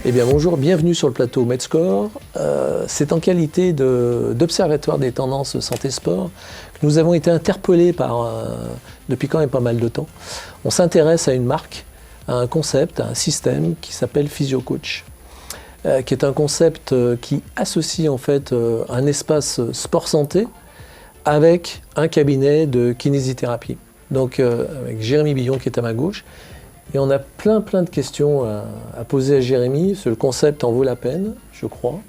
Eh bien bonjour, bienvenue sur le plateau Medscore. C'est en qualité d'observatoire des tendances santé-sport que nous avons été interpellés depuis quand même pas mal de temps. On s'intéresse à une marque, à un concept, à un système qui s'appelle PhysioCoach, qui est un concept qui associe en fait un espace sport-santé avec un cabinet de kinésithérapie. Donc avec Jérémy Billon qui est à ma gauche. Et on a plein de questions à poser à Jérémy. Le concept en vaut la peine, je crois.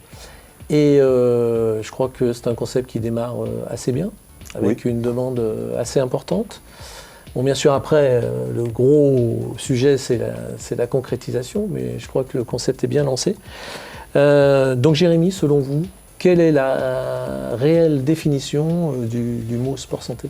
Et je crois que c'est un concept qui démarre assez bien, avec une demande assez importante. Bon, bien sûr, après, le gros sujet, c'est la concrétisation, mais je crois que le concept est bien lancé. Donc Jérémy, selon vous, quelle est la réelle définition du mot sport-santé ?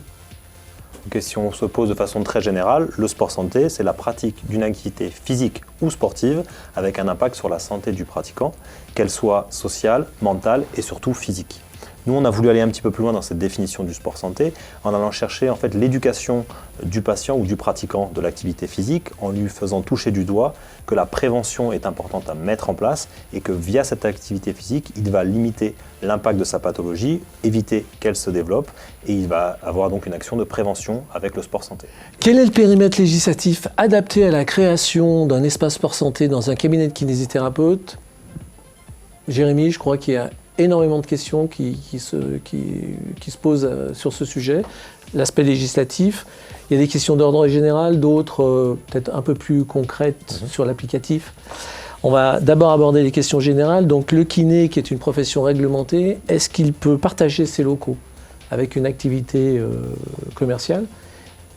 Si on se pose de façon très générale, le sport-santé, c'est la pratique d'une activité physique ou sportive avec un impact sur la santé du pratiquant, qu'elle soit sociale, mentale et surtout physique. Nous, on a voulu aller un petit peu plus loin dans cette définition du sport-santé en allant chercher en fait l'éducation du patient ou du pratiquant de l'activité physique, en lui faisant toucher du doigt que la prévention est importante à mettre en place et que via cette activité physique, il va limiter l'impact de sa pathologie, éviter qu'elle se développe et il va avoir donc une action de prévention avec le sport-santé. Quel est le périmètre législatif adapté à la création d'un espace sport-santé dans un cabinet de kinésithérapeute ? Jérémy, je crois qu'il y a énormément de questions qui se posent sur ce sujet. L'aspect législatif, il y a des questions d'ordre général, d'autres peut-être un peu plus concrètes sur l'applicatif. On va d'abord aborder les questions générales. Donc le kiné, qui est une profession réglementée, est-ce qu'il peut partager ses locaux avec une activité commerciale ?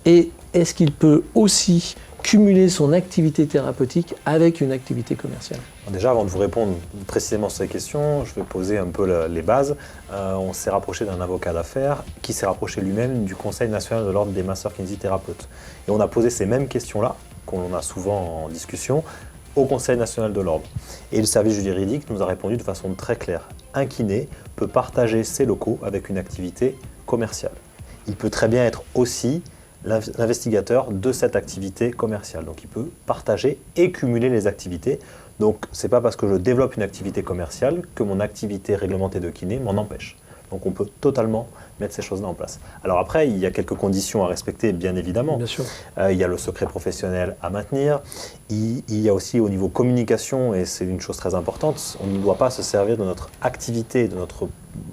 Et est-ce qu'il peut aussi cumuler son activité thérapeutique avec une activité commerciale ? Déjà, avant de vous répondre précisément sur ces questions, je vais poser un peu les bases. On s'est rapproché d'un avocat d'affaires qui s'est rapproché lui-même du Conseil national de l'ordre des masseurs kinésithérapeutes. Et on a posé ces mêmes questions-là, qu'on a souvent en discussion, au Conseil national de l'ordre. Et le service juridique nous a répondu de façon très claire. Un kiné peut partager ses locaux avec une activité commerciale. Il peut très bien être aussi l'investigateur de cette activité commerciale. Donc il peut partager et cumuler les activités. Donc ce n'est pas parce que je développe une activité commerciale que mon activité réglementée de kiné m'en empêche. Donc on peut totalement mettre ces choses-là en place. Alors après, il y a quelques conditions à respecter, bien évidemment. Bien sûr. Il y a le secret professionnel à maintenir. Il y a aussi au niveau communication, et c'est une chose très importante, on ne doit pas se servir de notre activité, de notre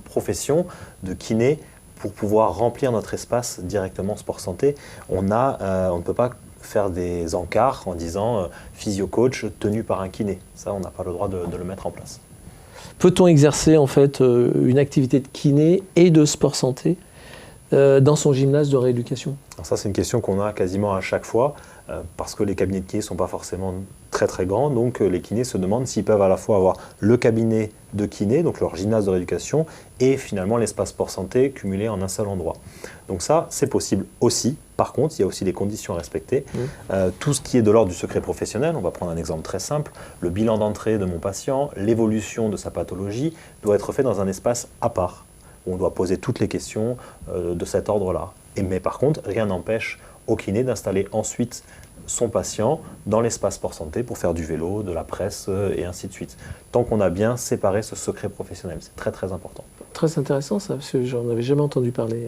profession de kiné pour pouvoir remplir notre espace directement sport-santé. On ne peut pas faire des encarts en disant physio-coach tenu par un kiné. Ça, on n'a pas le droit de le mettre en place. Peut-on exercer en fait une activité de kiné et de sport-santé dans son gymnase de rééducation ? Alors ça, c'est une question qu'on a quasiment à chaque fois parce que les cabinets de kiné ne sont pas forcément très grands. Donc les kinés se demandent s'ils peuvent à la fois avoir le cabinet de kiné, donc leur gymnase de rééducation, et finalement l'espace sport-santé cumulé en un seul endroit. Donc ça, c'est possible aussi. Par contre, il y a aussi des conditions à respecter. Tout ce qui est de l'ordre du secret professionnel, on va prendre un exemple très simple, le bilan d'entrée de mon patient, l'évolution de sa pathologie doit être fait dans un espace à part, où on doit poser toutes les questions de cet ordre-là. Mais par contre, rien n'empêche au kiné d'installer ensuite son patient dans l'espace sport-santé pour faire du vélo, de la presse et ainsi de suite. Tant qu'on a bien séparé ce secret professionnel, c'est très important. Très intéressant ça, parce que j'en avais jamais entendu parler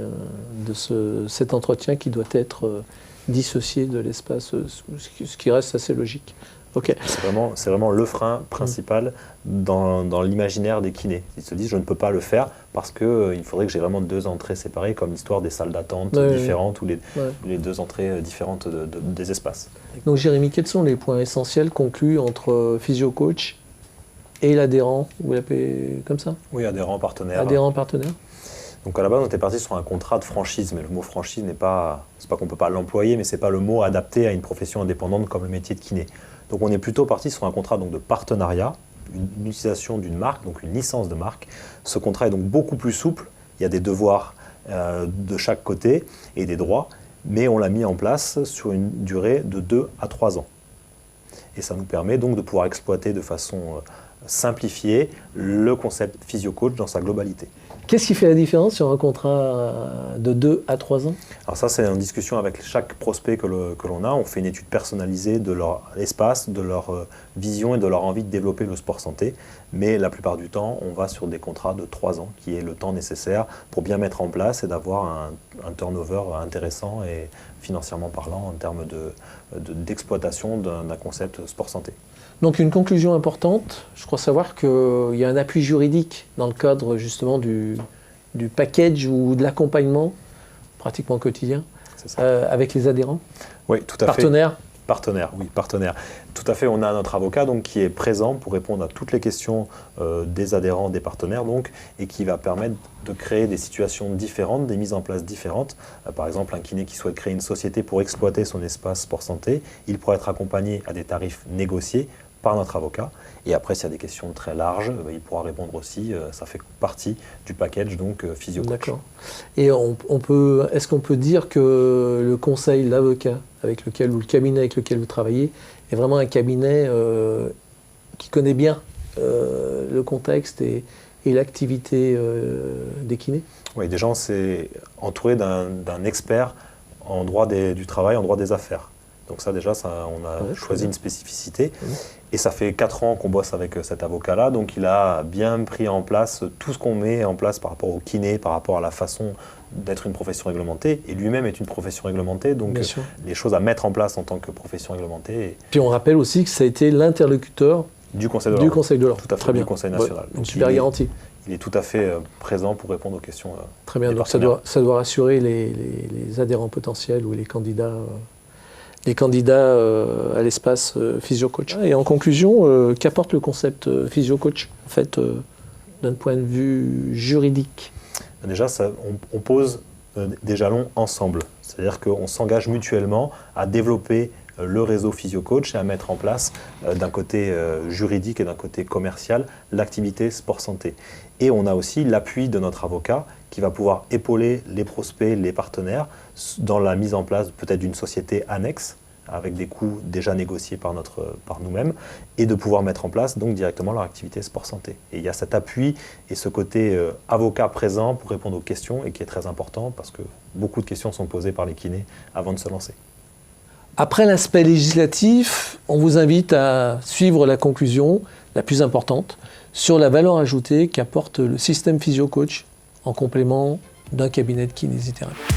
de cet entretien qui doit être dissocié de l'espace, ce qui reste assez logique. Okay. C'est vraiment le frein principal dans l'imaginaire des kinés. Ils se disent je ne peux pas le faire parce qu'il faudrait que j'ai vraiment deux entrées séparées, comme l'histoire des salles d'attente différentes ou les deux entrées différentes des espaces. Donc Jérémy, quels sont les points essentiels conclus entre PhysioCoach et l'adhérent ? Vous l'appelez comme ça ? Oui, adhérent, partenaire. Adhérent, partenaire. Donc à la base, on était parti sur un contrat de franchise, mais le mot franchise c'est pas qu'on ne peut pas l'employer, mais ce n'est pas le mot adapté à une profession indépendante comme le métier de kiné. Donc on est plutôt parti sur un contrat donc, de partenariat, une utilisation d'une marque, donc une licence de marque. Ce contrat est donc beaucoup plus souple, il y a des devoirs de chaque côté et des droits, mais on l'a mis en place sur une durée de 2 à 3 ans. Et ça nous permet donc de pouvoir exploiter de façon simplifiée le concept PhysioCoach dans sa globalité. Qu'est-ce qui fait la différence sur un contrat de 2 à 3 ans? Alors ça, c'est en discussion avec chaque prospect que l'on a. On fait une étude personnalisée de leur espace, de leur vision et de leur envie de développer le sport santé. Mais la plupart du temps, on va sur des contrats de 3 ans, qui est le temps nécessaire pour bien mettre en place et d'avoir un turnover intéressant et financièrement parlant en termes d'exploitation d'un concept sport santé. Donc une conclusion importante, je crois savoir qu'il y a un appui juridique dans le cadre justement du package ou de l'accompagnement pratiquement quotidien avec les adhérents. Oui, tout à fait. Partenaires. Partenaire, oui, partenaire. Tout à fait, on a notre avocat donc, qui est présent pour répondre à toutes les questions des adhérents, des partenaires, donc, et qui va permettre de créer des situations différentes, des mises en place différentes. Par exemple, un kiné qui souhaite créer une société pour exploiter son espace sport santé, il pourra être accompagné à des tarifs négociés par notre avocat. Et après, s'il y a des questions très larges, il pourra répondre aussi. Ça fait partie du package, donc physio-coach. D'accord. Et est-ce qu'on peut dire que le conseil, l'avocat avec lequel, ou le cabinet avec lequel vous travaillez, est vraiment un cabinet qui connaît bien le contexte et l'activité des kinés? Oui, déjà, on s'est entouré d'un expert en droit du travail, en droit des affaires. Donc ça déjà, on a choisi une spécificité. Et ça fait 4 ans qu'on bosse avec cet avocat-là. Donc il a bien pris en place tout ce qu'on met en place par rapport au kiné, par rapport à la façon d'être une profession réglementée. Et lui-même est une profession réglementée. Donc les choses à mettre en place en tant que profession réglementée. Puis on rappelle aussi que ça a été l'interlocuteur du Conseil de l'ordre. Tout à fait. Très bien. Du Conseil national. Donc super garantie. Il est tout à fait présent pour répondre aux questions. Très bien. Donc ça doit rassurer les adhérents potentiels ou les candidats à l'espace physio-coach. Et en conclusion, qu'apporte le concept physio-coach, en fait, d'un point de vue juridique? Déjà, on pose des jalons ensemble. C'est-à-dire qu'on s'engage mutuellement à développer le réseau physio-coach et à mettre en place, d'un côté juridique et d'un côté commercial, l'activité sport-santé. Et on a aussi l'appui de notre avocat qui va pouvoir épauler les prospects, les partenaires dans la mise en place peut-être d'une société annexe avec des coûts déjà négociés par nous-mêmes et de pouvoir mettre en place donc directement leur activité sport-santé. Et il y a cet appui et ce côté avocat présent pour répondre aux questions et qui est très important parce que beaucoup de questions sont posées par les kinés avant de se lancer. Après l'aspect législatif, on vous invite à suivre la conclusion la plus importante sur la valeur ajoutée qu'apporte le système physio-coach en complément d'un cabinet de kinésithérapie.